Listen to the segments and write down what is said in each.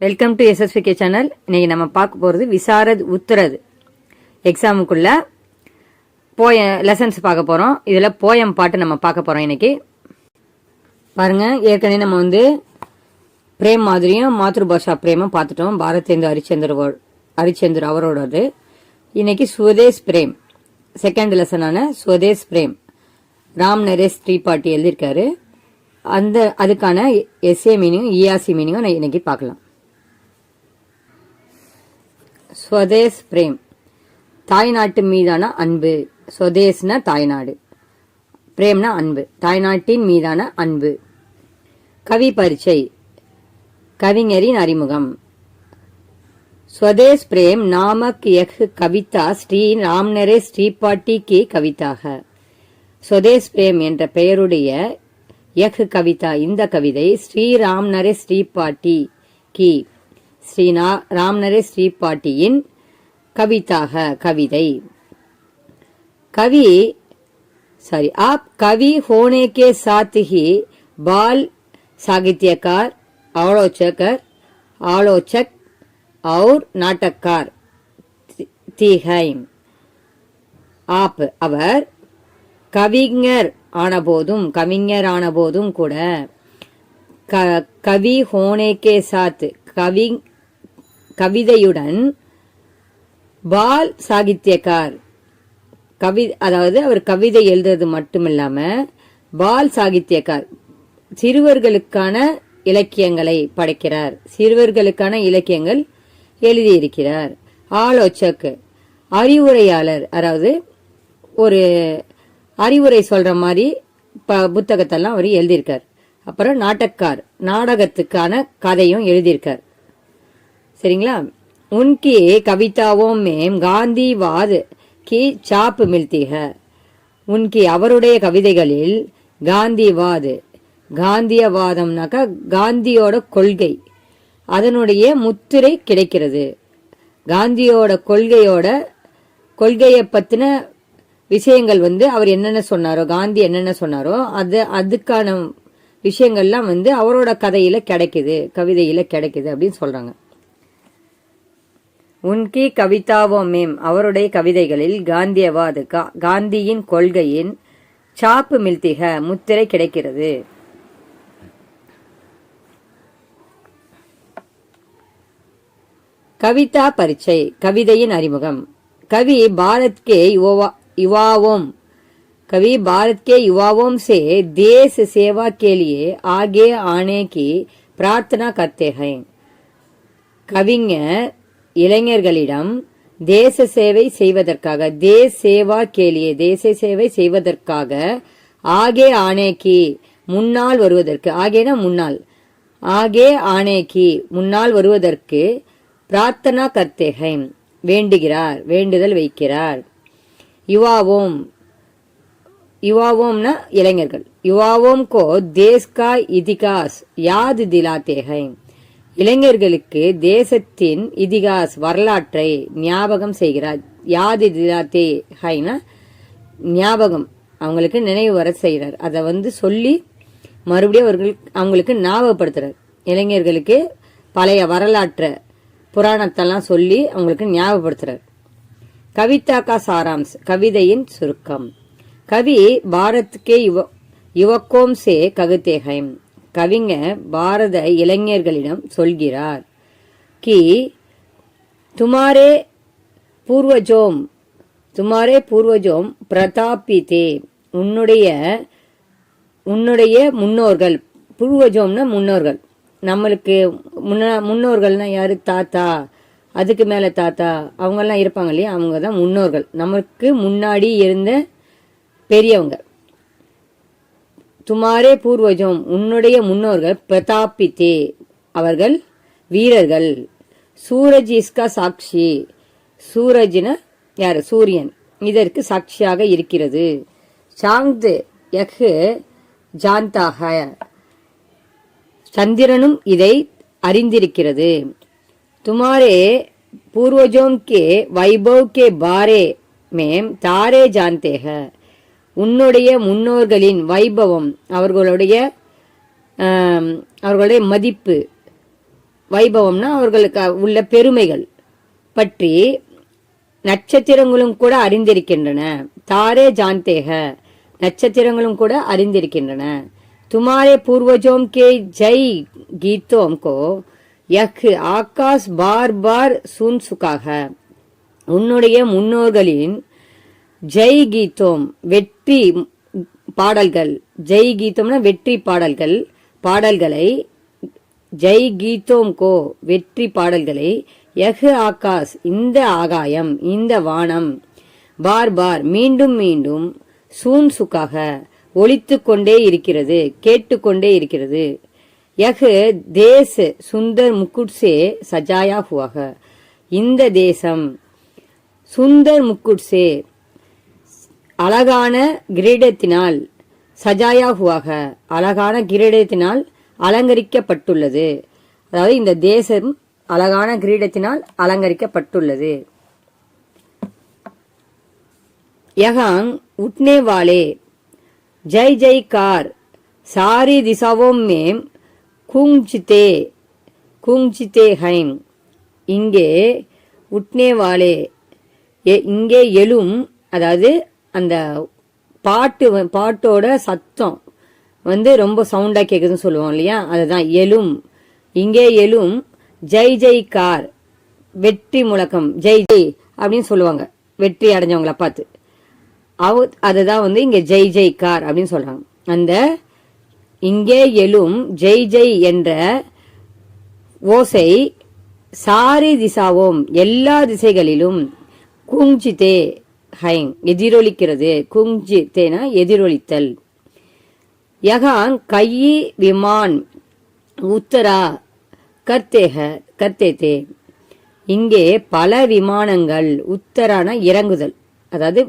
Welcome to SSVK channel. இன்னைக்கு நம்ம பார்க்க போகிறது விசாரத் உத்தரது எக்ஸாமுக்குள்ள லெசன்ஸ் பார்க்க போகிறோம். இதில் போயம் பாட்டு நம்ம பார்க்க போகிறோம் இன்னைக்கு. பாருங்க, ஏற்கனவே நம்ம பிரேம் மாதிரியும் மாத்ருபாஷா பிரேமும் பார்த்துட்டோம். பாரதேந்து ஹரிச்சந்திர அவரோடது. இன்னைக்கு சுவதேஷ் பிரேம், செகண்ட் லெசனான சுவதேஷ் பிரேம் ராம் நரேஷ் திரிபாட்டி எழுதியிருக்காரு. அதுக்கான எஸ்ஏ மீனிங்கும் இஆர்சி மீனிங்கும் நான் இன்னைக்கு பார்க்கலாம். ஸ்வதேஷ் பிரேம், தாய்நாட்டு மீதான அன்பு. ஸ்வதேஷ்னா தாய்நாடு, பிரேம்னா அன்பு, தாய்நாட்டின் மீதான அன்பு. கவி பரிச்சை, கவிஞரின் அறிமுகம். स्वदेश प्रेम नामक यह कविता श्री राम नरेश त्रिपाठी की कविता है. स्वदेश प्रेम என்ற பெயருடைய यह कविता இந்த கவிதை ஸ்ரீ ராம் நரேஷ் त्रिपाठी की श्री राम नरेश त्रिपाठीயின் कविता है, कविதை. आप कवि होने के साथ ही बाल साहित्यकार, आलोचक और नाटककार थी है. आप அவர் கவிஞர் ஆனபோதும் கூட கவி ஹோனேகே சாத் கவிதையுடன் பால் சாகித்யக்கார் அதாவது அவர் கவிதை எழுதுறது மட்டுமில்லாம பால் சாகித்யக்கார் சிறுவர்களுக்கான இலக்கியங்களை படைக்கிறார், சிறுவர்களுக்கான இலக்கியங்கள் எழுதியிருக்கிறார். ஆலோசக் அறிவுரையாளர், அதாவது ஒரு அறிவுரை சொல்ற மாதிரி புத்தகத்தெல்லாம் அவர் எழுதியிருக்கார். அப்புறம் நாடகக்கார், நாடகத்துக்கான கதையும் எழுதியிருக்கார். சரிங்களா? உன்கி கவிதாவும் மேம் காந்திவாத் கி சாப் மில்தி ஹை. உன்கி அவருடைய கவிதைகளில் காந்திவாத், காந்தியவாதம்னாக்கா காந்தியோட கொள்கை, அதனுடைய முத்திரை கிடைக்கிறது. காந்தியோட கொள்கையை பத்தின விஷயங்கள் அவர் என்னென்ன சொன்னாரோ, காந்தி என்னென்ன சொன்னாரோ அதுக்கான விஷயங்கள்லாம் அவரோட கதையில கிடைக்குது, கவிதையில கிடைக்குது அப்படின்னு சொல்றாங்க. உன்கி கவிதாவோ மேம் அவருடைய கவிதைகளில் காந்தியவாத், காந்தியின் கொள்கையின் சாப்பு மில்திக முத்திரை கிடைக்கிறது. கவிதா பரிச்சை, கவிதையின் அறிமுகம். कवि भारत के युवाओं से देश सेवा के लिए आगे आने की प्रार्थना करते हैं. கவிஞர் இளைஞர்களிடம் தேச சேவை செய்வதற்காக ஆகே ஆனேக்கு முன்னால் வருவதற்கு, ஆகேனா முன்னால், ஆகே ஆனேக்கு முன்னால் வருவதற்கு பிரார்த்தனா கர்த்தே ஹை வேண்டுகிறார், வேண்டுதல் வைக்கிறார். युवाओं இளைஞர்கள். युवाओं को देश का इतिहास याद दिलाते हैं. இளைஞர்களுக்கு தேசத்தின் இதிகாஸ் வரலாற்றை ஞாபகம் செய்கிறார். யாதி திலாத்தே ஹைனா ஞாபகம், அவங்களுக்கு நினைவு வர செய்கிறார். அதை சொல்லி மறுபடியும் அவங்களுக்கு ஞாபகப்படுத்துறார். இளைஞர்களுக்கு பழைய வரலாற்றை, புராணத்தெல்லாம் சொல்லி அவங்களுக்கு ஞாபகப்படுத்துறார். கவிதா கா சாராம்ஸ், கவிதையின் சுருக்கம். கவி பாரத்கே யுவக்கோம் சே ககுதே ஹை. கவிஞர் பாரத இளைஞர்களிடம் சொல்கிறார். கி துமாரே பூர்வஜோம் பிரதாபித்தே, உன்னுடைய முன்னோர்கள், பூர்வஜோம்னா முன்னோர்கள், நம்மளுக்கு முன்னோர்கள்னா யாரு? தாத்தா, அதுக்கு மேல தாத்தா, அவங்கெல்லாம் இருப்பாங்க இல்லையா, அவங்க தான் முன்னோர்கள், நமக்கு முன்னாடி இருந்த பெரியவங்க. துமாரே பூர்வஜோம் உன்னுடைய முன்னோர்கள், பிரதாபித்தே அவர்கள் வீரர்கள். சூரஜ் இஸ்கா சாட்சி, சூரஜ்னா யாரு? சூரியன், இதற்கு சாட்சியாக இருக்கிறது. சாந்த் யக் ஜான்தா ஹை, சந்திரனும் இதை அறிந்திருக்கிறது. துமாரே பூர்வஜோம் கே வைபவ் கே பாரே மேம் தாரே ஜான்தே ஹை. உன்னுடைய முன்னோர்களின் வைபவம், அவர்களுடைய மதிப்பு, வைபவம்னா அவர்களுக்கு உள்ள பெருமைகள் பற்றி நட்சத்திரங்களும் கூட அறிந்திருக்கின்றன. தாரே ஜான்தேக, நட்சத்திரங்களும் கூட அறிந்திருக்கின்றன. துமாரே பூர்வஜோம் கே ஜெய் கீதோம் கோ யக் ஆகாஷ் பார் பார் சுன் சுகாக, உன்னுடைய முன்னோர்களின் ஜெய் கீதோம் வெற்றி பாடல்கள், ஜெய் கீதம்னா வெற்றி பாடல்கள், பாடல்களை ஜெய் கீதோம் கோ வெற்றி பாடல்களை யஹ் ஆகாஷ் இந்த ஆகாயம் இந்த வானம் பார் பார் மீண்டும் மீண்டும் சூன் சுக்காக ஒலித்து கொண்டே இருக்கிறது, கேட்டுக்கொண்டே இருக்கிறது. யஹ் தேஸ் சுந்தர் முக்குட் சே சஜாயா ஹுவாக, இந்த தேசம் சுந்தர் முக்குட் சே அழகான கிரீடத்தினால், சஜாயா ஹுவாக அழகான கிரீடத்தினால் அலங்கரிக்கப்பட்டுள்ளது. அதாவது இந்த தேசம் அழகான கிரீடத்தினால் அலங்கரிக்கப்பட்டுள்ளது. யகாங் உட்னே வாலே ஜெய் ஜெய்கார் சாரி திசாவோம் மேம் குங்ஜிதே குங்ஜிதே ஹைம், இங்கே உட்னே வாலே இங்கே எழும், அதாவது அந்த பாட்டோட சத்தம் ரொம்ப சவுண்டா கேக்குதுன்னு சொல்லுவோம் இல்லையா, அதுதான் எழும். இங்கே எழும் ஜெய் ஜெய்கார் வெற்றி முழக்கம், ஜெய் ஜெய் அப்படின்னு சொல்லுவாங்க வெற்றி அடைஞ்சவங்களை பார்த்து. அதுதான் இங்க ஜெய் ஜெய்கார் அப்படின்னு சொல்றாங்க. அந்த இங்கே எழும் ஜெய் ஜெய் என்ற ஓசை சாரி திசாவோம் எல்லா திசைகளிலும் குங்ஜிதே ஹைங் எதிரொலிக்கிறது. குங்ஜிதேனா எதிரொலித்தல். யகாங் கையி விமான் உத்தரா கர்த்தேதே, இங்கே பல விமானங்கள், உத்தரான இறங்குதல், அதாவது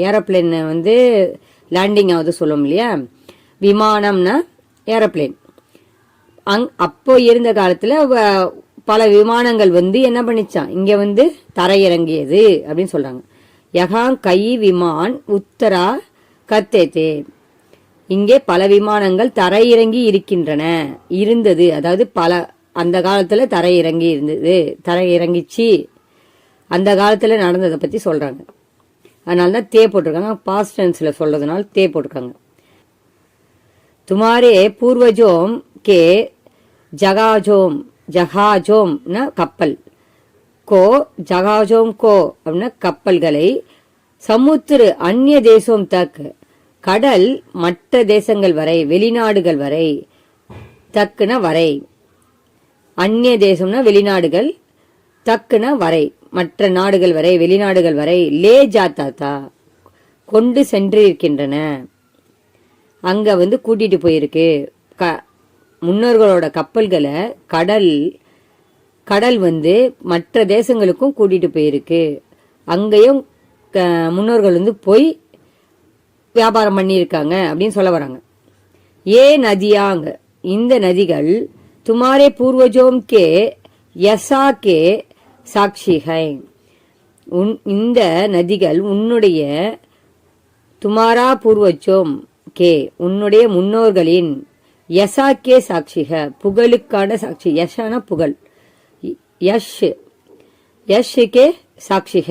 ஏரோப்ளேன் லேண்டிங் ஆகுது சொல்லுவோம் இல்லையா, விமானம்னா ஏரோப்ளேன். அப்போ இருந்த காலத்துல பல விமானங்கள் என்ன பண்ணிச்சான், இங்க தரையிறங்கியது அப்படின்னு சொல்றாங்க. யகாங் கை விமான் உத்தரா கர்த்தேதே, இங்கே பல விமானங்கள் தரையிறங்கி இருக்கின்றன, இருந்தது, அதாவது பல அந்த காலத்துல தரையிறங்கி இருந்தது, தரையிறங்கிச்சு, அந்த காலத்துல நடந்ததை பத்தி சொல்றாங்க. அதனாலதான் தே போட்டிருக்காங்க, பாஸ்ட் டென்ஸ்ல சொல்றதுனால தே போட்டிருக்காங்க. துமாரே பூர்வஜோம் கே ஜகாஜோம், ஜகாஜோம்னா கப்பல், கோ ஜகாஜோம் கோ அப்படின்னா கப்பல்களை, சமுத்திர அந்நிய தேசம் தக் கடல் மற்ற தேசங்கள் வரை, வெளிநாடுகள் வரை, தக்குன வரை, அந்நிய தேசம்னா வெளிநாடுகள், தக்குன வரை மற்ற நாடுகள் வரை, வெளிநாடுகள் வரை, லே ஜாத்தாத்தா கொண்டு சென்றிருக்கின்றன, அங்க கூட்டிட்டு போயிருக்கு. முன்னோர்களோட கப்பல்களை கடல் மற்ற தேசங்களுக்கும் கூட்டிட்டு போயிருக்கு. அங்கேயும் முன்னோர்கள் போய் வியாபாரம் பண்ணியிருக்காங்க அப்படின்னு சொல்ல வராங்க. ஏ நதியாங்க, இந்த நதிகள் துமாரே பூர்வஜோம் கே யசா கே சாட்சிகை, இந்த நதிகள் உன்னுடைய துமாரா பூர்வஜோம் கே உன்னுடைய முன்னோர்களின் யசா கே சாட்சிக புகழுக்கான சாட்சி, யஷான புகழ், யஷ் கே சாட்சிக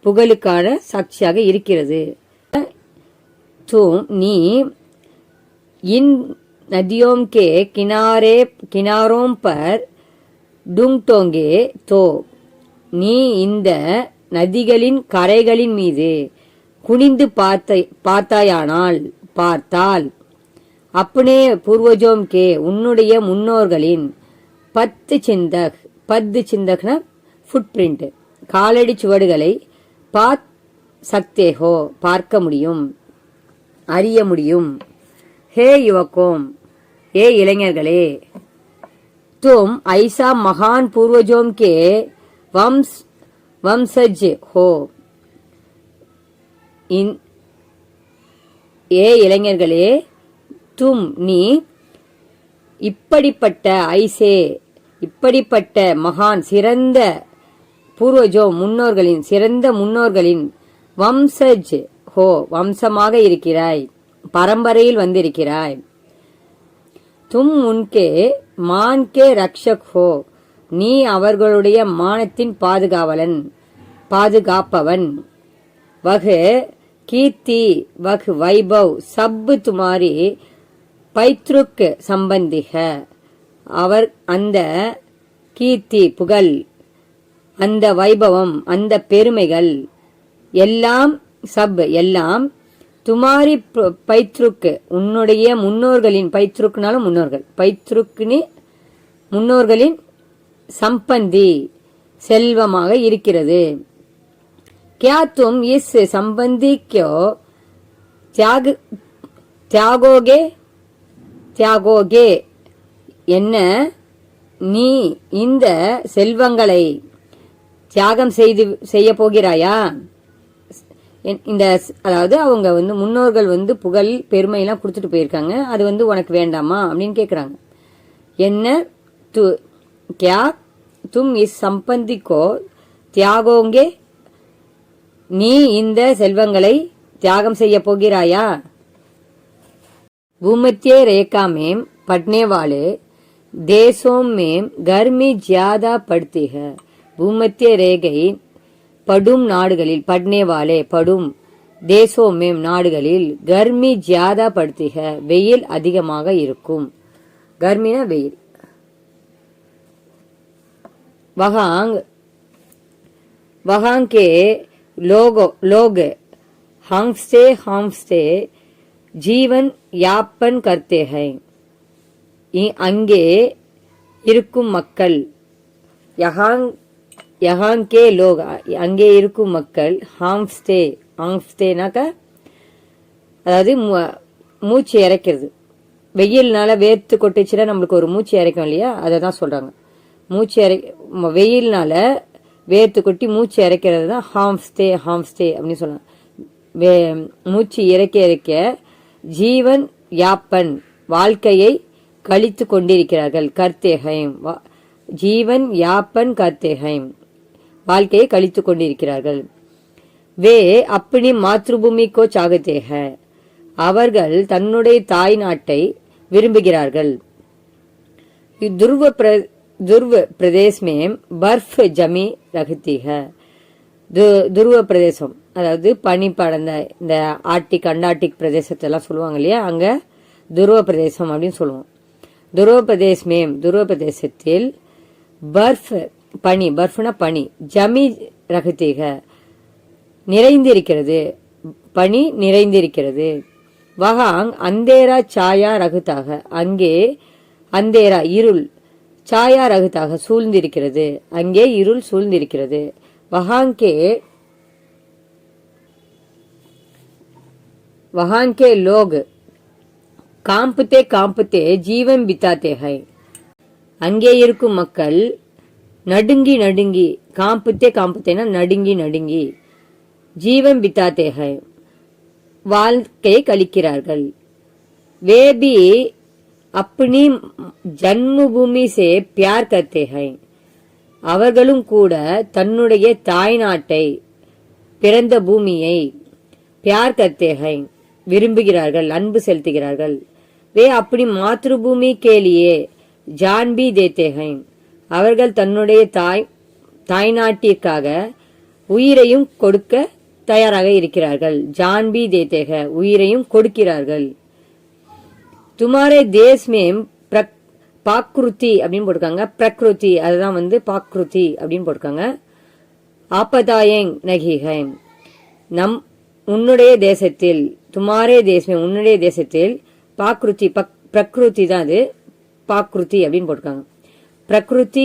புகழுக்கான சாட்சியாக இருக்கிறது. நீ इन नदियों के किनारों पर डूंगटोंगे तो, நீ இந்த நதிகளின் கரைகளின் மீது குனிந்து பார்த்தால் அப்பனே பூர்வஜோம் கே உன்னுடைய முன்னோர்களின் பத்து சிந்தக்னா ஃபுட் பிரிண்ட் காலடி சுவடுகளை சக்தேகோ பார்க்க முடியும், அறிய முடியும். ஹே யுவக்கோம், ஏ இளைஞர்களே, तुम ऐसा महान पूर्वजों के वंशज हो, ஏ இளைஞர்களே, தும் நீ இப்படிப்பட்ட இப்படிப்பட்ட மகான் சிறந்த பூர்வஜோ சிறந்த முன்னோர்களின் வம்சஜ் ஹோ வம்சமாக இருக்கிறாய், பரம்பரையில் வந்திருக்கிறாய். தும் உன்கே மான்கே ரக்ஷக் ஹோ, நீ அவர்களுடைய மானத்தின் பாதுகாப்பவன். வகு கீர்த்தி வகு வைபவ் சப் துமாரி பைத்ருக் சம்பந்திக, அவர் அந்த கீர்த்தி புகழ், அந்த வைபவம், அந்த பெருமைகள் எல்லாம் சப் எல்லாம் துமாரி பைத்ருக்கு உன்னுடைய முன்னோர்களின், பைத்ருக்னாலும் முன்னோர்கள், பைத்ருக்னி முன்னோர்களின் சம்பந்தி செல்வமாக இருக்கிறது. क्या तुम इस संबंधी को त्यागोगे என்ன நீ இந்த செல்வங்களை தியாகம் செய்ய போகிறாயா? இந்த அதாவது அவங்க முன்னோர்கள் புகழ் பெருமை எல்லாம் கொடுத்துட்டு போயிருக்காங்க, அது உனக்கு வேண்டாமா அப்படின்னு கேக்குறாங்க. என்ன क्या तुम इस संबंधी को त्यागोगे, நீ இந்த செல்வங்களை தியாகம் செய்ய போகிறாயா? भूमध्य रेखा में पड़ने वाले देशों में गर्मी ज्यादा पड़ती है. भूमध्य रेखை படும் நாடுகளில், पड़ने वाले पடும் देशों में நாடுகளில் गर्मी ज्यादा पड़ती है, வெயில் அதிகமாக இருக்கும். गर्मीனா வெயில். वहां के लोग हमसे जीवन यापन करते हैं. அங்கே இருக்கும் மக்கள், யஹாं கே லோக் அங்கே இருக்கும் மக்கள், ஹாம்ஸ்டேனாக்க அதாவது மூச்சு இறைக்கிறது. வெயில்னால வேர்த்து கொட்டுச்சுன்னா நம்மளுக்கு ஒரு மூச்சு இறைக்கும் இல்லையா, அதை தான் சொல்றாங்க. வெயில்னால வேர்த்து கொட்டி மூச்சு இறைக்கிறது தான் ஹாம்ஸ்டே அப்படின்னு சொல்லலாம். மூச்சு இறைக்க ஜீவன் யாப்பன் வாழ்க்கையை கழித்து கொண்டிருக்கிறார்கள். கர்த்தேஹைம் ஜீவன் யாப்பன் கர்த்தேஹைம் வாழ்க்கையை கழித்து கொண்டிருக்கிறார்கள். வே அப்படி மாத்ருபூமி கோ சாகத்தே ஹை, அவர்கள் தன்னுடைய தாய் நாட்டை விரும்புகிறார்கள். துருவ பிரதேஷ் में बर्फ जमी रहती है. துருவ பிரதேசம் அதாவது பனி படர்ந்த இந்த ஆர்டிக் அண்டார்டிக் பிரதேசத்தெல்லாம் சொல்லுவாங்க இல்லையா, அங்க துருவ பிரதேசம் அப்படின்னு சொல்லுவோம். துருவ பிரதேசத்தில் பர்ஃப் பனி, பர்ஃப்னா பனி, ஜமி ரகத்தீக நிறைந்திருக்கிறது, பனி நிறைந்திருக்கிறது. வகாங் அந்தேரா சாயா ரகுத்தாக, அங்கே அந்தேரா இருள், சாயா ரகுத்தாக சூழ்ந்திருக்கிறது, அங்கே இருள் சூழ்ந்திருக்கிறது. वहां के लोग कांपते कांपते जीवन बिताते हैं. அங்கே இருக்கும் மக்கள் நடுங்கி நடுங்கி, காம்புத்தே காம்புத்தேனா நடுங்கி நடுங்கி, ஜீவன் பித்தாத்தே ஹை வாழ்க்கையை கழிக்கிறார்கள். वे भी अपनी जन्मभूमि से प्यार करते हैं. அவர்களும் கூட தன்னுடைய தாய் நாட்டை, பிறந்த பூமியை प्यार करते हैं விரும்புகிறார்கள், அன்பு செலுத்துகிறார்கள். वे अपनी मातृभूमि के लिए जान भी देते हैं. அவர்கள் தன்னுடைய தாய் நாட்டிற்காக உயிரையும் கொடுக்க தயாராக இருக்கிறார்கள். ஜான் பி தேத்தே ஹை உயிரையும் கொடுக்கிறார்கள். துமாரே தேஸ் மேம் பாக்ருதி அப்படின்னு போட்டிருக்காங்க, பிரக்ருதி அதுதான் பாக்ருதி அப்படின்னு போட்டிருக்காங்க. ஆப்பதாயங் நகிஹை உன்னுடைய தேசத்தில், துமாரே தேசமே உன்னுடைய தேசத்தில், பாக்ருதி பிரக்ருதி தான் அது, பாக்ருதி அப்படின்னு போட்டிருக்காங்க. பிரக்ருதி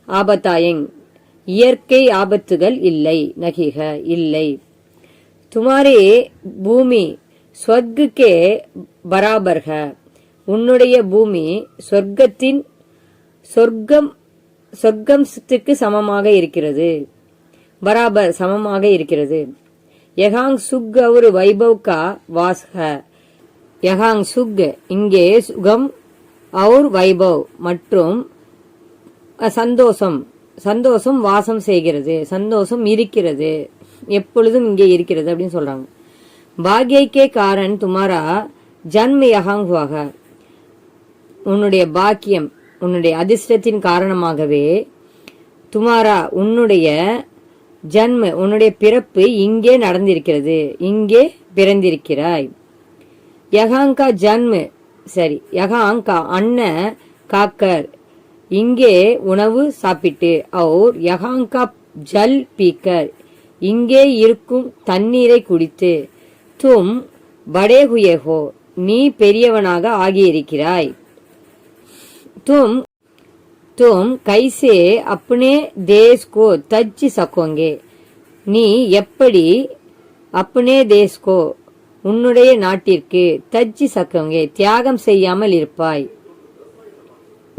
ஆபத்தாயங் இயற்கை ஆபத்துகள் இல்லை, நகிஹ இல்லை. துமாரே பூமி ஸ்வர்க்கே பராபர் ஹை உன்னுடைய பூமி சொர்க்கத்துக்கு சமமாக இருக்கிறது, பராபர் சமமாக இருக்கிறது. யகாங் சுக் और வைபவ் கா வாஸ் है. யகாங் சுக் இங்கே சுகம், और வைபவ் மற்றும் சந்தோஷம் வாசம் செய்கிறது, சந்தோஷம் இருக்கிறது, எப்பொழுதும் இங்கே இருக்கிறது அப்படின்னு சொல்றாங்க. பாக்யக்கே காரண் துமாரா ஜன்ம யகாங் ஹுவா, உன்னுடைய பாக்கியம் உன்னுடைய அதிர்ஷ்டத்தின் காரணமாகவே துமாரா உன்னுடைய ஜன்ம உன்னுடைய பிறப்பு இங்கே நடந்திருக்கிறது, இங்கே பிறந்திருக்கிறாய். யகாங்கா ஜன்ம சரி யகாங்கா அன்ன காக்கர் இங்கே உணவு சாப்பிட்டு, और யகாங்கா ஜல் பீக்கர் இங்கே இருக்கும் தண்ணீரை குடித்து, தும் படே हुए हो நீ பெரியவனாக ஆகியிருக்கிறாய். तुम तुम कैसे अपने देश को तज सकोगे நீ எப்படி अपने देश को உன்னுடைய நாட்டிற்கு தஜ் சக்கோங்கே தியாகம் செய்யாமல் இருப்பாய்.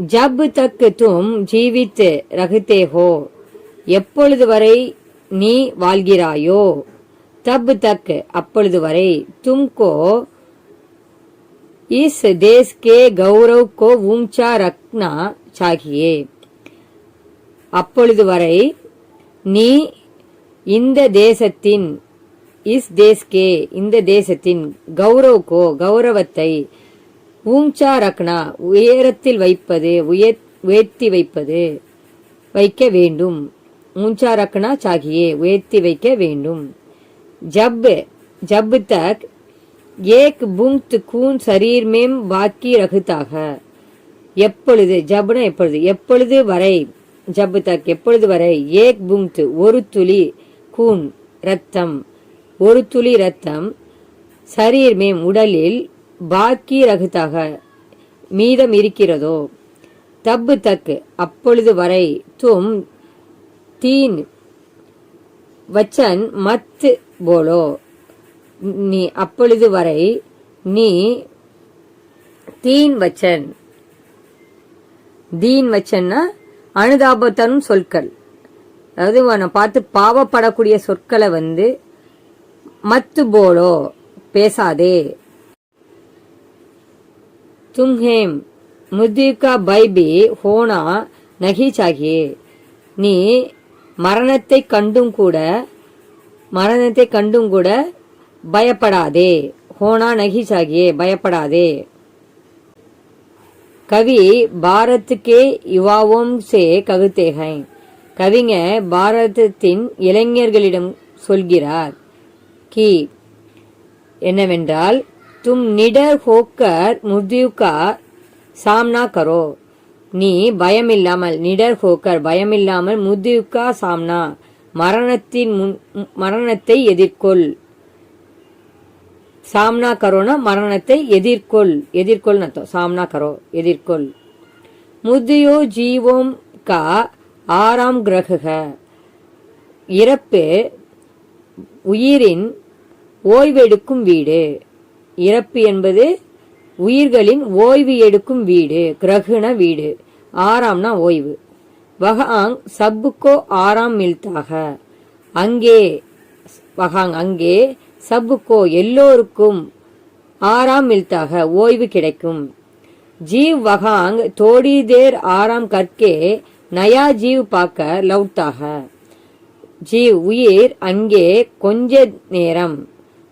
जब तक तुम जीवित रहते हो எப்பொழுது வரை நீ வாழ்கிறாயோ, तब तक அப்பொழுது வரை तुमको इस देश के गौरव को ऊंचा रखना चाहिए அப்பொழுது வரை நீ இந்த தேசத்தின் इस देश के இந்த தேசத்தின் கௌரவ் கோ கௌரவத்தை ஊஞ்சா ரக்னா உயரத்தில் வைப்பது உயர்த்தி வைப்பது வைக்க வேண்டும். ஊஞ்சா ரக்னா சாகியே உயர்த்தி வைக்க வேண்டும். जब जब तक एक बूंद खून शरीर में बाकी रहता है எப்பொழுது ஜப்னா எப்பொழுது எப்பொழுது வரை ஜப் தக் எப்பொழுது வரை ஏக் பூந்த் ஒரு துளி கூன் ரத்தம் ஒரு துளி ரத்தம் சரீர் மேம் உடலில் பாக்கி ரகுத்தாக மீதம் இருக்கிறதோ, தப்பு தக் அப்பொழுது வரை தும் தீன் வச்சன் மத் போலோ நீ அப்பொழுது வரை நீ தீன் வச்சன் தீன் வச்சன்னா அனுதாபத்தரும் சொற்கள், அதாவது உன்னை பார்த்து பாவப்படக்கூடிய சொற்களை மத்து போலோ பேசாதே. தும்ஹேம் முதிகா பைபி ஹோனா நகி சாகியே நீ மரணத்தை கண்டும் கூட பயப்படாதே. ஹோனா நகி சாகியே பயப்படாதே. கவி பாரத் கே யுவாவோம் சே ககுத்தே ஹை கவிஞ பாரதத்தின் இளைஞர்களிடம் சொல்கிறார் கி என்னவென்றால், தும் நிடர் ஹோக்கர் முர்த்யூகா சாம்னா கரோ நீ பயமில்லாமல் நிடர் ஹோக்கர் பயமில்லாமல் முர்த்யூகா சாம்னா மரணத்தை எதிர்கொள். சாம்னா கரோனா மரணத்தை எதிர்கொள் நத்தம் சாம்னா கரோ எதிர்கொள். முதியோ ஜீவோம் கா ஆறாம் கிரக இறப்பு உயிரின் ஓய்வெடுக்கும் வீடு. இறப்பு என்பது உயிர்களின் ஓய்வு எடுக்கும் வீடு. கிரகுன வீடு, ஆறாம்னா ஓய்வு. வகாங் சப்புக்கோ ஆறாம் மில்தாக அங்கே வகாங் அங்கே சப்புக்கோ எல்லோருக்கும் ஆறாம் மில்தாக ஓய்வு கிடைக்கும். ஜீவ் வகாங் தோடி தேர் ஆறாம் கற்கே நயா ஜீவ் பார்க்க லவுட்டாக ஜீவ் உயிர் அங்கே கொஞ்ச நேரம்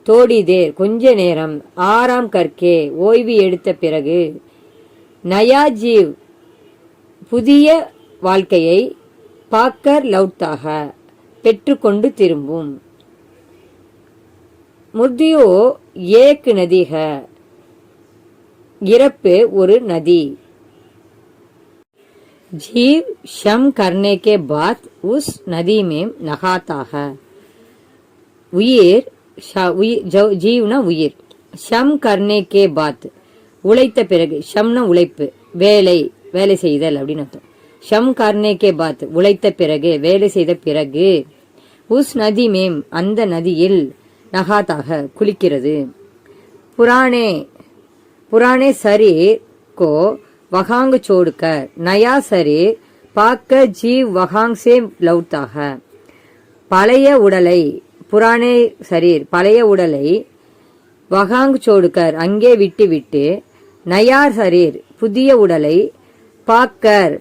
தோடி தேர் கொஞ்ச நேரம் ஆறாம் கற்கே ஓய்வு எடுத்த பிறகு நயா ஜீவ் புதிய வாழ்க்கையை பாக்கர் லவுட்டாக பெற்றுக்கொண்டு திரும்பும். முர்தியோ ஏக் நதிக இறப்பு ஒரு நதி. जीव शम करने के बाद उस नदी में नहाता है. உயிர் ஜீவ்னா உயிர், ஷம் கர்னே கே பாத் உழைத்த பிறகு, ஷம்னா உழைப்பு வேலை செய்தல் அப்படின்னு அர்த்தம். ஷம் கர்னே கே பாத் உழைத்த பிறகு வேலை செய்த பிறகு, உஸ் நதி மேம் அந்த நதியில் நகாத்தாக குளிக்கிறது. புராணே शरीर को वहांग छोड़कर नया शरीर पाकर जीव वहांग से लौटता है. பழைய உடலை புராணே शरीर பழைய உடலை வகாங் சோடுக்கர் அங்கே விட்டு நயா शरीर புதிய உடலை பாக்கர்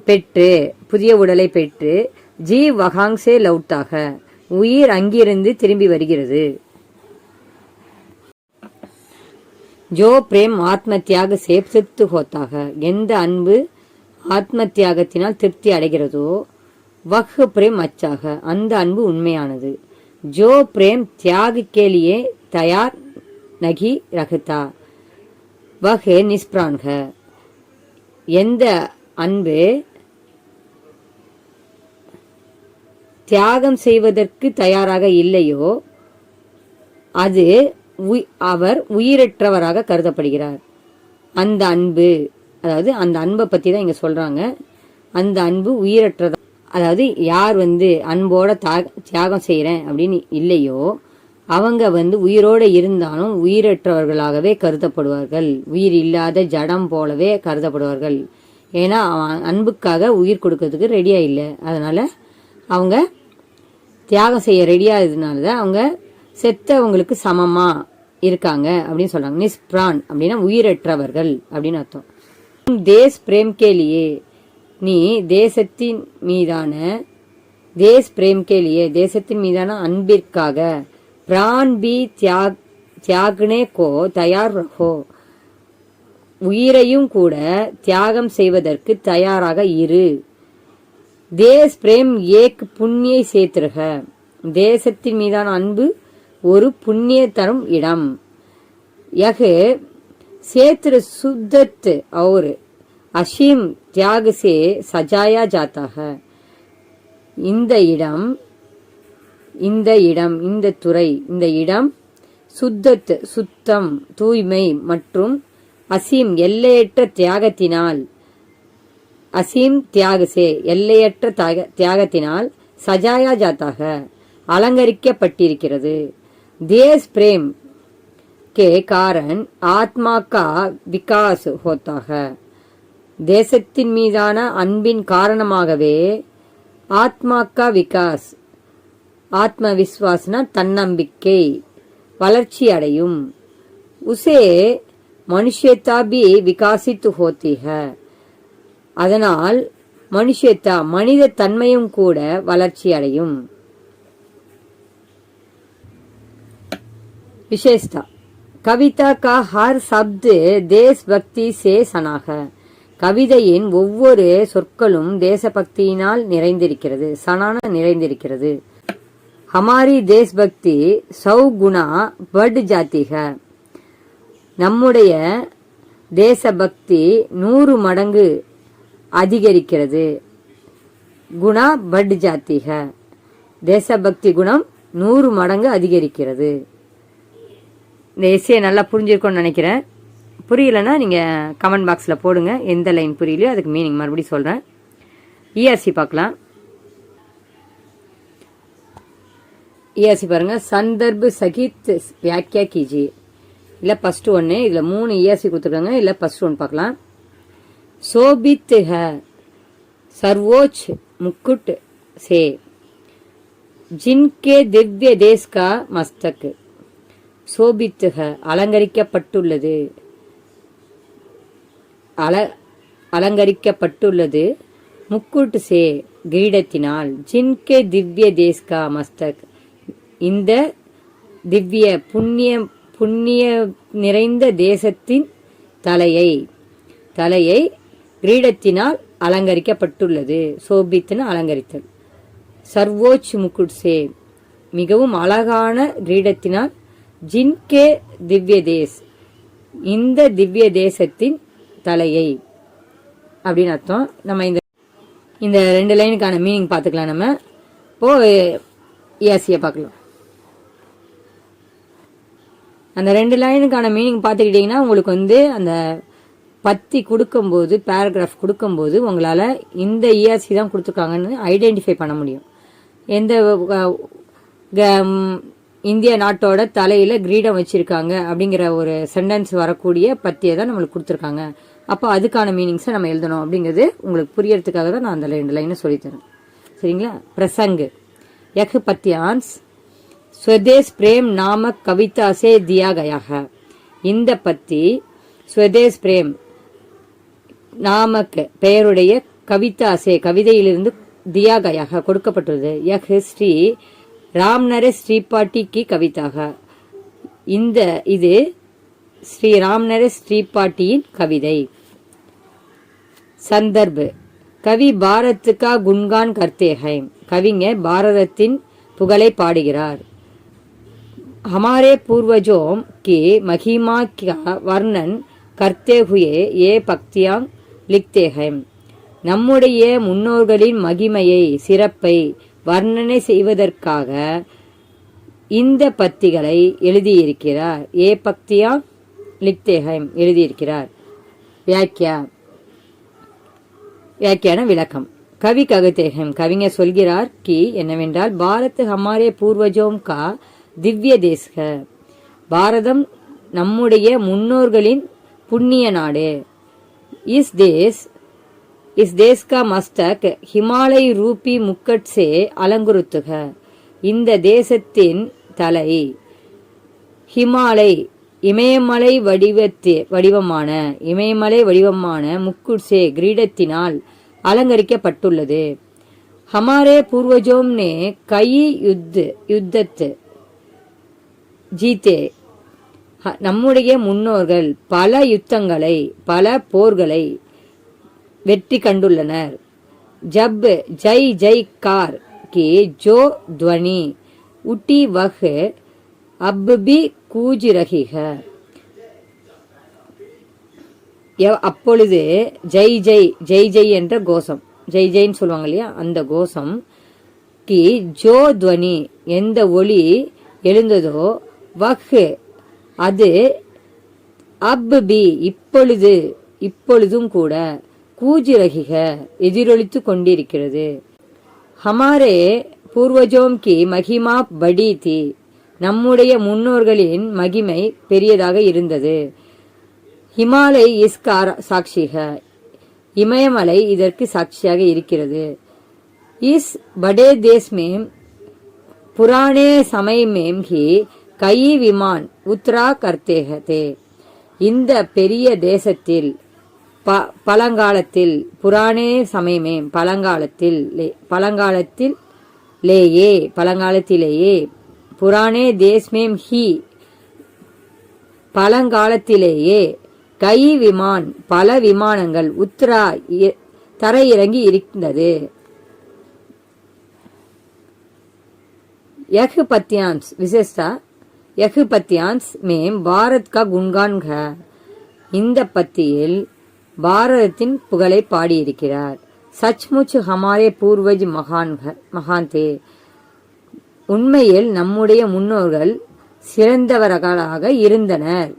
பெற்று புதிய உடலை பெற்று ஜீவ் வகாங் சே லவுட்டாக உயிர் அங்கிருந்து திரும்பி வருகிறது. जो प्रेम आत्म त्याग से सिद्ध होता है எந்த அன்பு ஆத்ம தியாகத்தினால் திருப்தி அடைகிறதோ வஹ் பிரேம் அச்சாக, அந்த அன்பு உண்மையானது. ஜோ பிரேம் தியாக் கேலியே தயார் நகி ரகதா வஹ் நிஸ்பிரான்க, எந்த அன்பு தியாகம் செய்வதற்கு தயாராக இல்லையோ அது அவர் உயிரற்றவராக கருதப்படுகிறார். அந்த அன்பு, அதாவது அந்த அன்பை பத்தி தான் இங்க சொல்றாங்க. அந்த அன்பு உயிரற்றதா, அதாவது யார் அன்போட தியாகம் செய்யறேன் அப்படின்னு இல்லையோ அவங்க உயிரோட இருந்தாலும் உயிரற்றவர்களாகவே கருதப்படுவார்கள். உயிர் இல்லாத ஜடம் போலவே கருதப்படுவார்கள். ஏன்னா அன்புக்காக உயிர் கொடுக்கறதுக்கு ரெடியா இல்லை. அதனால அவங்க தியாகம் செய்ய ரெடியானதுனாலதான் அவங்க செத்தவங்களுக்கு சமமா இருக்காங்க அப்படின்னு சொல்றாங்க. நிஸ்பிரான் அப்படின்னா உயிரற்றவர்கள் அப்படின்னு அர்த்தம். தேஸ் பிரேம் கேலியே, நீ தேசத்தின் மீதான தேஸ் பிரேம் கேலியே தேசத்தின் மீதான அன்பிற்காக பிரான் பி தியாக்னே கோ தயார் ரஹோ, உயிரையும் கூட தியாகம் செய்வதற்கு தயாராக இரு. தேஸ் பிரேம் ஏக் புண்ணியை சேத்திருக, தேசத்தின் மீதான அன்பு ஒரு புண்ணிய தரும் இடம். யக சேத்திர சுத்தத் और அஷீம் தியாக சே சஜாயா ஜாத்தாக, இந்த இடம் இந்த துறை இந்த இடம் சுத்தத் சுத்தம் தூய்மை மற்றும் அசீம் எல்லையற்ற தியாகத்தினால், அசீம் தியாகசே எல்லையற்ற தியாகத்தினால் சஜாயா ஜாத்தாக அலங்கரிக்கப்பட்டிருக்கிறது. தேஸ் பிரேம் के कारण आत्मा का विकास होता है, தேசத்தின் மீதான அன்பின் காரணமாகவே ஆத்மா கா விகாஸ், ஆத்ம விஸ்வாசனா தன்னம்பிக்கை வளர்ச்சி அடையும். உசே மனுஷேத்தா பி விகாசித்து ஹோத்தி ஹை, அதனால் மனுஷேத்தா மனித தன்மையும் கூட வளர்ச்சி அடையும். विशेषता, कविता का हर शब्द देशभक्ति से सना है, கவிதையின் ஒவ்வொரு சொற்களும் தேசபக்தியினால் நிறைந்திருக்கிறது, சனான நிறைந்திருக்கிறது. ஹமாரி தேசபக்தி 100 குணா பட் ஜாத்தி ஹை, நம்முடைய தேசபக்தி 100 மடங்கு அதிகரிக்கிறது. குணா பட் ஜாத்தி ஹை, தேசபக்தி குணம் 100 மடங்கு அதிகரிக்கிறது. இந்த எஸ்ஸே நல்லா புரிஞ்சிருக்கும்னு நினைக்கிறேன். புரியலன்னா நீங்கள் கமெண்ட் பாக்ஸில் போடுங்க. எந்த லைன் புரியலையோ அதுக்கு மீனிங் மறுபடியும் சொல்கிறேன். இஆர்சி பார்க்கலாம். இஆர்சி பாருங்கள். சந்தர்ப் சகித் வியாக்கியா கீஜி, இல்லை ஃபர்ஸ்ட் ஒன்று, இதில் 3 இஆர்சி கொடுத்துருக்காங்க. இல்லை ஃபர்ஸ்ட் ஒன்று பார்க்கலாம். சோபித் ஹ சர்வோச் முக்குட் சே ஜின்கே திவ்ய தேஸ் கா மஸ்தக், சோபித்துக அலங்கரிக்கப்பட்டுள்ளது, அலங்கரிக்கப்பட்டுள்ளது. முக்குட் சே கிரீடத்தினால், ஜின்கே திவ்ய தேஸ்கா மஸ்தக், இந்த திவ்ய புண்ணிய நிறைந்த தேசத்தின் தலையை கிரீடத்தினால் அலங்கரிக்கப்பட்டுள்ளது. சோபித்னு அலங்கரித்தல். சர்வோச் முக்குட் சே மிகவும் அழகான கிரீடத்தினால், ஜின்கே திவ்ய தேஸ் இந்த திவ்ய தேசத்தின் தலையை அப்படின்னு அர்த்தம். நம்ம இந்த 2 லைனுக்கான மீனிங் பார்த்துக்கலாம். நம்ம இப்போ இஆர்சியை பார்க்கலாம். அந்த 2 லைனுக்கான மீனிங் பார்த்துக்கிட்டீங்கன்னா உங்களுக்கு அந்த பத்தி கொடுக்கும்போது, பேராகிராஃப் கொடுக்கும்போது உங்களால் இந்த இஆர்சி தான் கொடுத்துருக்காங்கன்னு ஐடென்டிஃபை பண்ண முடியும். எந்த இந்திய நாட்டோட தலையில கிரீடம் வச்சிருக்காங்க அப்படிங்கிற ஒரு சென்டென்ஸ் வரக்கூடிய பத்தியை தான் நம்மளுக்கு கொடுத்துருக்காங்க. அப்போ அதுக்கான மீனிங்ஸை நம்ம எழுதணும் அப்படிங்கிறது உங்களுக்கு புரியறதுக்காக தான் நான் அந்த 2 லைனை சொல்லித்தரேன். சரிங்களா? பிரசங் யக் பத்தியான்ஸ் ஸ்வதேஷ் பிரேம் நாமக் கவிதா சே தியா கயா ஹை, இந்த பத்தி ஸ்வதேஷ் பிரேம் நாமக் பெயருடைய கவிதா சே கவிதையிலிருந்து தியா கயா ஹை கொடுக்கப்பட்டுள்ளது. யக் ஸ்ரீ ராம் நரேஷ் ஸ்ரீபாட்டி கி கவிதாக, இது ஸ்ரீ ராம் நரேஷ் ஸ்ரீபாட்டியின் கவிதை. சந்தர்ப் கவி பாரத் கா குன்கான் கர்த்தே ஹை கவிஞர் பாரதத்தின் புகழை பாடுகிறார். हमारे पूर्वजों की महिमा का वर्णन करते हुए ये பக்தியாங் लिखते हैं நம்முடைய முன்னோர்களின் மகிமையை சிறப்பை வர்ணனை செய்வதற்காக இந்த பத்திகளை எழுதியிருக்கிறார். ஏ பக்தியாங் लिखते हैं எழுதியிருக்கிறார். வியாக்கியான விளக்கம். கவி कहते हैं கவிஞர் சொல்கிறார் கி என்னவென்றால் பாரத் हमारे पूर्वजों का திவ்ய தேச பாரதம் நம்முடைய முன்னோர்களின் புண்ணிய நாடு. इस देश का मस्तक हिमालय रूपी मुक्कट से अलंकृत है இந்த தேசத்தின் தலை ஹிமாலய் இமயமலை வடிவமான முக்குட்சே கிரீடத்தினால் அலங்கரிக்கப்பட்டுள்ளது. हमारे पूर्वजों ने कई युद्धत ஜீத்தே நம்முடைய முன்னோர்கள் பல யுத்தங்களை பல போர்களை வெற்றி கண்டுள்ளனர். ஜப் ஜெய் ஜெய் கார் கி ஜோ துவனி உட்டி வஹ் அப் பி கூஜ் ரஹி ஹை அப்பொழுது ஜெய் ஜெய் ஜெய் ஜெய் என்ற கோஷம் ஜெய் ஜெய்ன்னு சொல்லுவாங்க இல்லையா அந்த கோஷம் கி ஜோ துவனி எந்த ஒளி எழுந்ததோ வஹ் அது அப் பி இப்பொழுதும் கூட கூஜ் ரஹிக எதிரொலித்து கொண்டிருக்கிறது. ஹமாரே பூர்வஜோம் கி மகிமா படி தி நம்முடைய முன்னோர்களின் மகிமை பெரியதாக இருந்தது. ஹிமாலய் இஸ்கார் சாட்சிக இமயமலை இதற்கு சாட்சியாக இருக்கிறது. இஸ் படே தேஸ் மேம் புராணே சமய மேம் ஹி கை விமான் உத்ரா கர்த்தேகதே இந்த பெரிய தேசத்தில் பழங்காலத்தில் புராணே சமயமே பழங்காலத்திலேயே புராணே தேஸ்மேம் ஹி பழங்காலத்திலேயே கை விமான் பல விமானங்கள் உத்ரா தரையிறங்கி இருந்தது. यह पद्यांश विशेषता यह पद्यांश में भारत का गुणगान है இந்த பத்தியில் பாரதத்தின் புகழை பாடியிருக்கிறார். சச்முச் ஹமாரே பூர்வஜ் மகான் தே உண்மையில் நம்முடைய முன்னோர்கள் சிறந்தவர்களாக இருந்தனர்.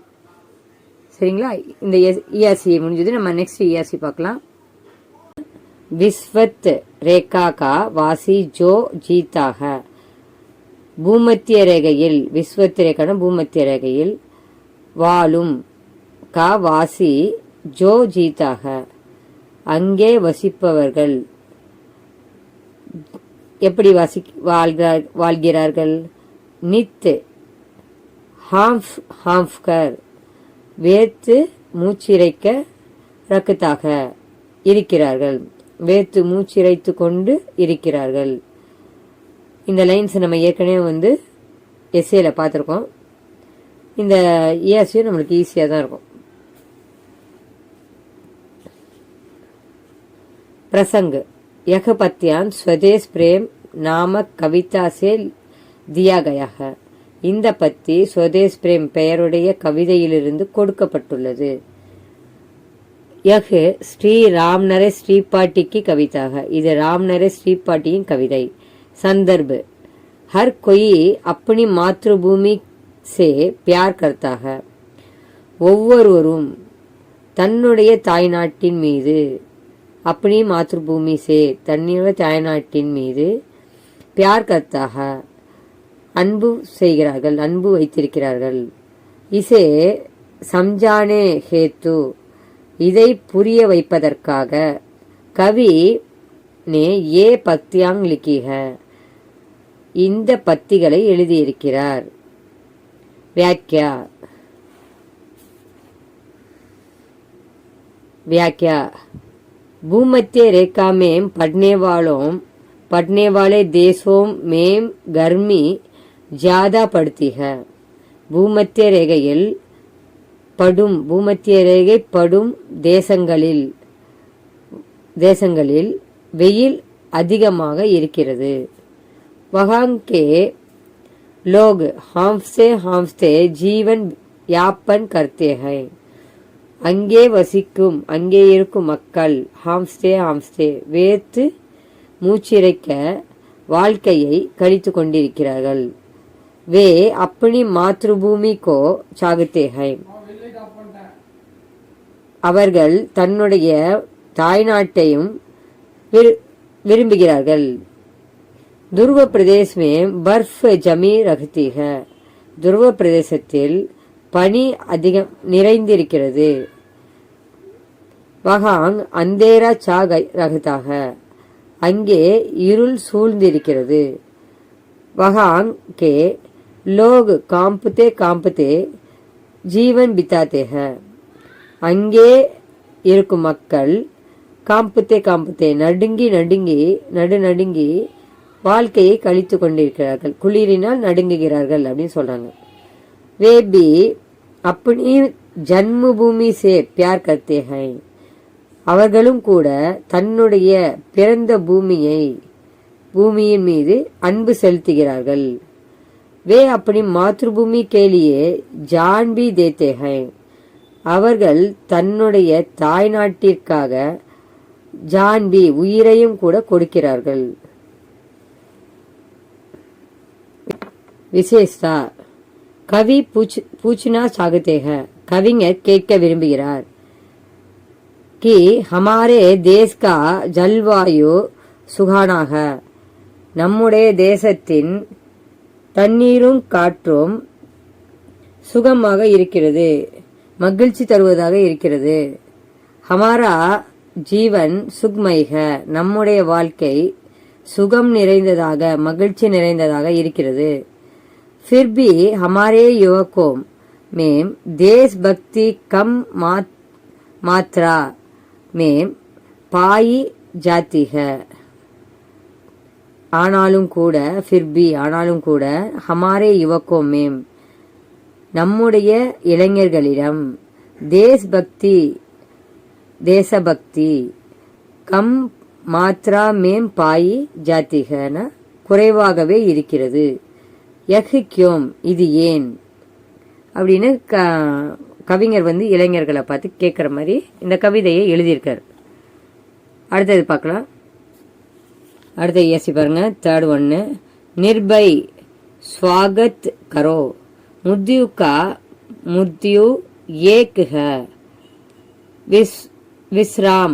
சரிங்களா? இந்த இஆர்சி முடிஞ்சது. நம்ம நெக்ஸ்ட் இஆர்சி பார்க்கலாம். விஸ்வத் ரேகா கா வாசி ஜோ ஜீதா ஹை பூமத்திய ரேகையில் விஸ்வத் ரேகான பூமத்திய ரேகையில் வாழும் கா வாசி ஜோ ஜீதாக அங்கே வசிப்பவர்கள் எப்படி வாழ்கிறார்கள்? நித் ஹாம்ஃப்கர் வேத்து மூச்சிறைக்க ரக்கத்தாக இருக்கிறார்கள். வேத்து மூச்சிறைத்து கொண்டு இருக்கிறார்கள். இந்த லைன்ஸ் நம்ம ஏற்கனவே எஸ்ஏல பார்த்துருக்கோம். இந்த இஆர்சியும் நம்மளுக்கு ஈஸியாக தான் இருக்கும். प्रसंग यह पद्यांश स्वदेश प्रेम नामक कविता से दिया गया है இந்த பத்தி ஸ்வதேஷ் பிரேம் பெயருடைய கவிதையிலிருந்து கொடுக்கப்பட்டுள்ளது. யஹ் ஸ்ரீ ராம்நரேஷ் ஸ்ரீபாட்டிக்கு கவிதாக இது ராம்நரேஷ் ஸ்ரீபாட்டியின் கவிதை. संदर्भ हर कोई अपनी मातृभूमि से प्यार करता है ஒவ்வொருவரும் தன்னுடைய தாய்நாட்டின் மீது अपनी मातृभूमि से தன்னுடைய தாய்நாட்டின் மீது प्यार करता है அன்பு செய்கிறார்கள் அன்பு வைத்திருக்கிறார்கள். இசே சம்ஜானே ஹேத்து இதை புரிய வைப்பதற்காக கவி ने ये पत्तियां लिखी है இந்த பத்திகளை எழுதியிருக்கிறார். व्याख्या भूमध्य रेखा में पड़ने वाले देशों में गर्मी ज्यादा पड़ती है. பூமத்திய ரேகை படும் தேசங்களில் தேசங்களில் வெயில் அதிகமாக இருக்கிறது. வஹாங்கே லோக் ஹாம்ஸ்தே ஜீவன் யாப்பன் கர்த்தே ஹை. அங்கே வசிக்கும், அங்கே இருக்கும் மக்கள் ஹாம்ஸ்தே வேர்த்து மூச்சிறைக்க வாழ்க்கையை கழித்து கொண்டிருக்கிறார்கள். வே அப்பனி மாத்ருபூமி கோ சாகத்தே ஹை. அவர்கள் தன்னுடைய தாய்நாட்டையும் விரும்புகிறார்கள். துருவ பிரதேசமே பர்ஃப் ஜமி ரகத்தீக. துருவ பிரதேசத்தில் பனி அதிகம் நிறைந்திருக்கிறது. வகாங் அந்தேரா சாக ரகத்தாக. அங்கே இருள் சூழ்ந்திருக்கிறது. வகாங் கே லோக் காம்புதே ஜீவன் பித்தாத்தேக. அங்கே இருக்கும் மக்கள் காம்புதே நடுங்கி வாழ்க்கையை கழித்து கொண்டிருக்கிறார்கள். குளிரினால் நடுங்குகிறார்கள் அப்படின்னு சொல்றாங்க. वे भी अपनी जन्मभूमि से प्यार करते हैं. அவர்களும் கூட தன்னுடைய பிறந்த பூமியின் மீது அன்பு செலுத்துகிறார்கள். वे अपनी मातृभूमि के लिए जान भी देते हैं. அவர்கள் தன்னுடைய தாய்நாட்டிற்காக ஜான்பி உயிரையும் கூட கொடுக்கிறார்கள். விசேஷா கவி பூச்சனா சாகத்தே ஹை. கவிஞர் கேட்க விரும்புகிறார். कि हमारे देश का जलवायु सुहाना है. நம்முடைய தேசத்தின் தண்ணீரும் காற்றும் சுகமாக இருக்கிறது, மகிழ்ச்சி தருவதாக இருக்கிறது. ஹமாரா ஜீவன் சுக்மைக. நம்முடைய வாழ்க்கை சுகம் நிறைந்ததாக, மகிழ்ச்சி நிறைந்ததாக இருக்கிறது. फिर भी हमारे युवकों में देशभक्ति कम मात्रा में पाई जाती है. ஆனாலும் கூட हमारे युवकों में நம்முடைய இளைஞர்களிடம் தேசபக்தி கம் மாத்ரா மேம் பாயி ஜாத்திகன குறைவாகவே இருக்கிறது. யஹ்க்யோம் இது ஏன் அப்படின்னு கவிஞர் இளைஞர்களை பார்த்து கேட்குற மாதிரி இந்த கவிதையை எழுதியிருக்கார். அடுத்தது பார்க்கலாம். அடுத்த ஏசி பாருங்க. தேர்ட் ஒன்னு. நிர்பை ஸ்வாகத் கரோ. मुद्यु का मुद्यु एक है. विश्राम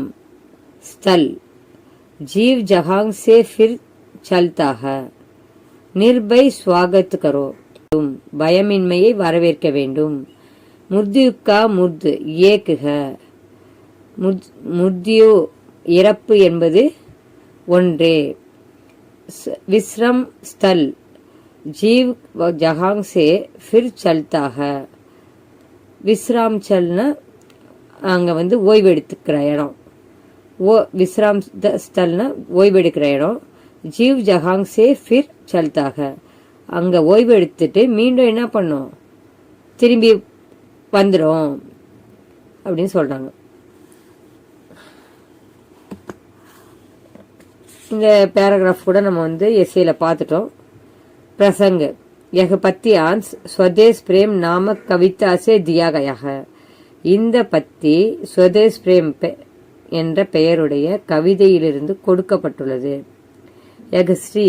स्थल जीव जहां से फिर चलता है. निर्भय स्वागत करो. பயமின்மையை வரவேற்க வேண்டும். मुद्यु का मुद्द एक है. मुद्यु இறப்பு என்பது ஒன்றே. विश्राम स्थल जीव जहां से फिर चलता है. விஸ்ராம் சல்னா அங்க ஓய்வெடுத்துக்கிற இடம். விஸ்ராம் ஸ்தல்னா ஓய்வெடுக்கிற இடம். ஜீவ் ஜஹாங் சே ஃபிர் சல்தாக. அங்க ஓய்வெடுத்துட்டு மீண்டும் என்ன பண்ணும், திரும்பி வந்துடும் அப்படின்னு சொல்றாங்க. இந்த பேராகிராஃப் கூட நம்ம எஸ்ஏல பார்த்துட்டோம். प्रसंग यह पत्यांश स्वदेश प्रेम नामक कविता से दिया गया है. இந்த பத்தி स्वदेश प्रेम என்ற பெயருடைய கவிதையிலிருந்து கொடுக்கப்பட்டுள்ளது. यह श्री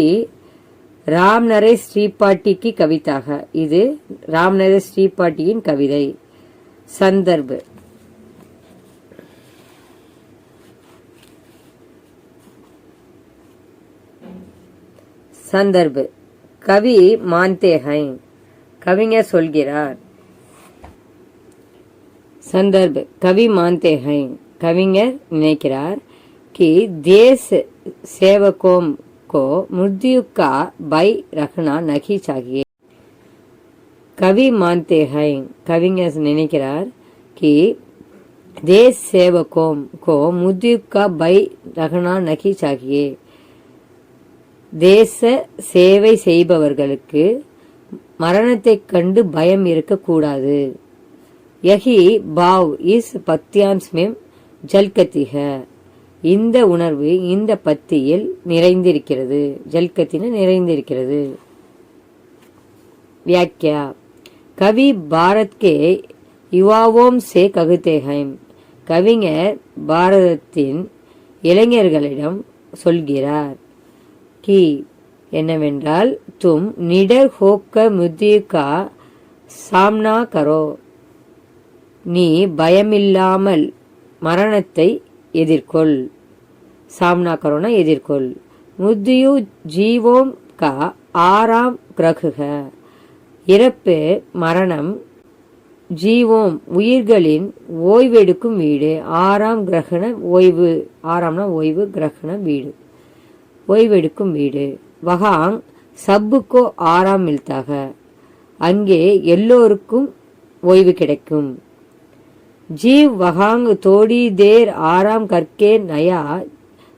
राम नरेश त्रिपाठी की कविता है. இது ராம் நரேஷ் त्रिपाठीயின் கவிதை. संदर्भ संदर्भ कवि मानते हैं. कविஞர் சொல்கிறார். संदर्भ कवि मानते हैं. कविஞர் நினைக்கிறார் कि देश सेवकों को मृत्यु का भय रखना नहीं चाहिए. कवि मानते हैं. कविஞர் நினைக்கிறார் कि देश सेवकों को मृत्यु का भय रखना नहीं चाहिए. தேச சேவை செய்பவர்களுக்கு மரணத்தை கண்டு பயம் இருக்கக்கூடாது. यही भाव इस पत्यांश में झलकती है. இந்த உணர்வு இந்த பத்தியில் நிறைந்திருக்கிறது. ஜல்கத்தின நிறைந்திருக்கிறது. व्याख्या कवि भारत के युवाओं से कहते हैं. கவிஞர் பாரதத்தின் இளைஞர்களிடம் சொல்கிறார். कि என்னவென்றால் तुम निडर होकर मृत्यु का सामना करो. நீ பயமில்லாமல் மரணத்தை எதிர்கொள். सामना करो ना எதிர்கொள். मृत्यु जीवों का आराम ग्रह है. இறப்பு மரணம் ஜீவோம் உயிர்களின் ஓய்வெடுக்கும் வீடு. ஆறாம் கிரகண ஓய்வு. ஆறாம்னா ஓய்வு, கிரகண வீடு, ஓய்வெடுக்கும் வீடு. வகாங் சப்புக்கோ ஆறாம் மில்தாக. அங்கே எல்லோருக்கும் ஓய்வு கிடைக்கும். जीव वहांग थोड़ी देर आराम करके नया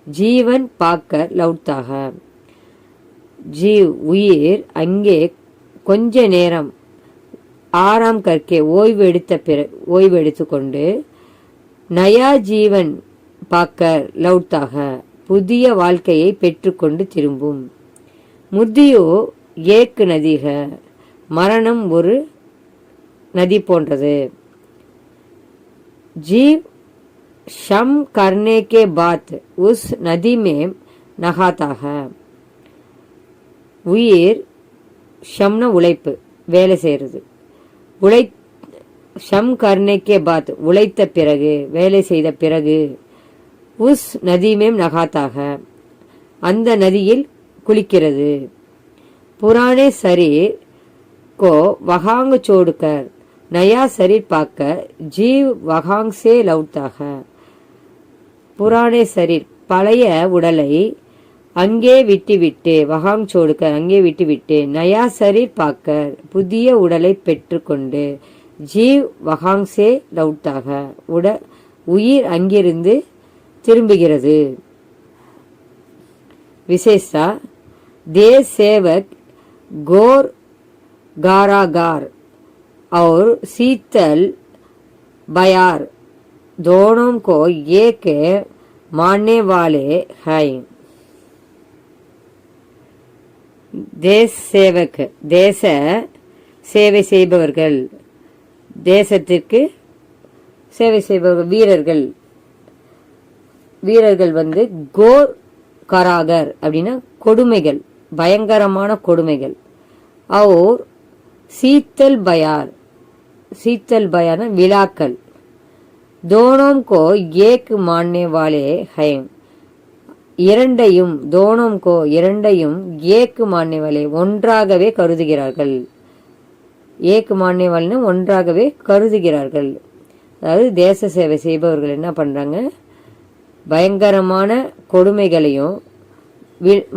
जीवन पाकर लौटता है. जीव உயிர் அங்கே கொஞ்ச நேரம் ஆறாம் கற்கே ஓய்வெடுத்து கொண்டு நயா ஜீவன் பாக்கர் லவுட்டாக புதிய வாழ்க்கையை பெற்றுக்கொண்டு திரும்பும். முத்தியோ ஏக்கு நதிக. மரணம் ஒரு நதி போன்றது. जीव शम करने के बाद उस नदी में नहाता है. உயிர் ஷம்னா உழைப்பு, வேலை செய்யறது. ஷம் கர்னேக்கே பாத் உழைத்த பிறகு, வேலை செய்த பிறகு, உஸ் நதிமேம் நகாத்தாக அந்த நதியில் குளிக்கிறது. புராணே शरीर को वहांग छोड़कर नया शरीर पाकर जीव वहांग से लौटता है. புராணே शरीर பழைய உடலை அங்கே விட்டுவிட்டு, வகாங் சோடுக்கர் அங்கே விட்டுவிட்டு, நயா शरीर पाकर புதிய உடலை பெற்றுக்கொண்டு, ஜீவ் வகாங் சே லவுட்டாக உயிர் அங்கிருந்து திரும்புகிறது. விசேஷா देश सेवक गोर गारागार और शीतल बयार दोनों को एक मानने वाले हैं. देश सेवक தேச சேவை செய்பவர்கள், தேசத்திற்கு சேவை செய்பவர்கள், வீரர்கள். வீரர்கள் வந்து கோர் கராகர் அப்படின்னா கொடுமைகள், பயங்கரமான கொடுமைகள். और சீத்தல் பயார், சீத்தல் பயார் விழாக்கள். दोनों को एक मानने वाले हैं. இரண்டையும், தோனம் கோ இரண்டையும், ஏக்கு மான்யவாலே ஒன்றாகவே கருதுகிறார்கள். ஏக்கு மான்யவாலே ஒன்றாகவே கருதுகிறார்கள். அதாவது தேச சேவை செய்பவர்கள் என்ன பண்றாங்க, பயங்கரமான கொடுமைகளையும்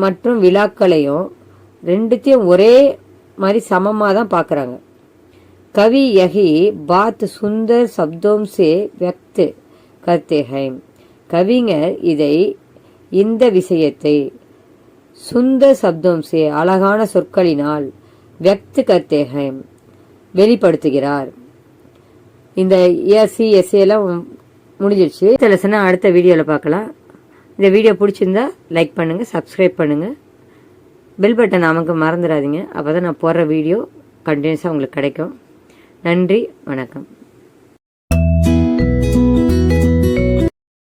மற்றும் விழாக்களையும் ரெண்டுத்தையும் ஒரே மாதிரி சமமாக தான் பார்க்குறாங்க. कवि यही बात सुंदर शब्दों से व्यक्त करते हैं. கவிஞர் இதை இந்த விஷயத்தை சுந்தர் சப்தம் சே அழகான சொற்களினால் வியக்த் கர்த்தே ஹை வெளிப்படுத்துகிறார். இந்த எஸ்சி எல்லாம் முடிஞ்சிருச்சு. அடுத்த வீடியோவில் பார்க்கலாம். இந்த வீடியோ பிடிச்சிருந்தா லைக் பண்ணுங்க, சப்ஸ்கிரைப் பண்ணுங்க, பெல் பட்டன் நமக்கு மறந்துடாதீங்க. அப்போ தான் நான் போடுற வீடியோ கண்டினியூஸாக உங்களுக்கு கிடைக்கும். நன்றி, வணக்கம்.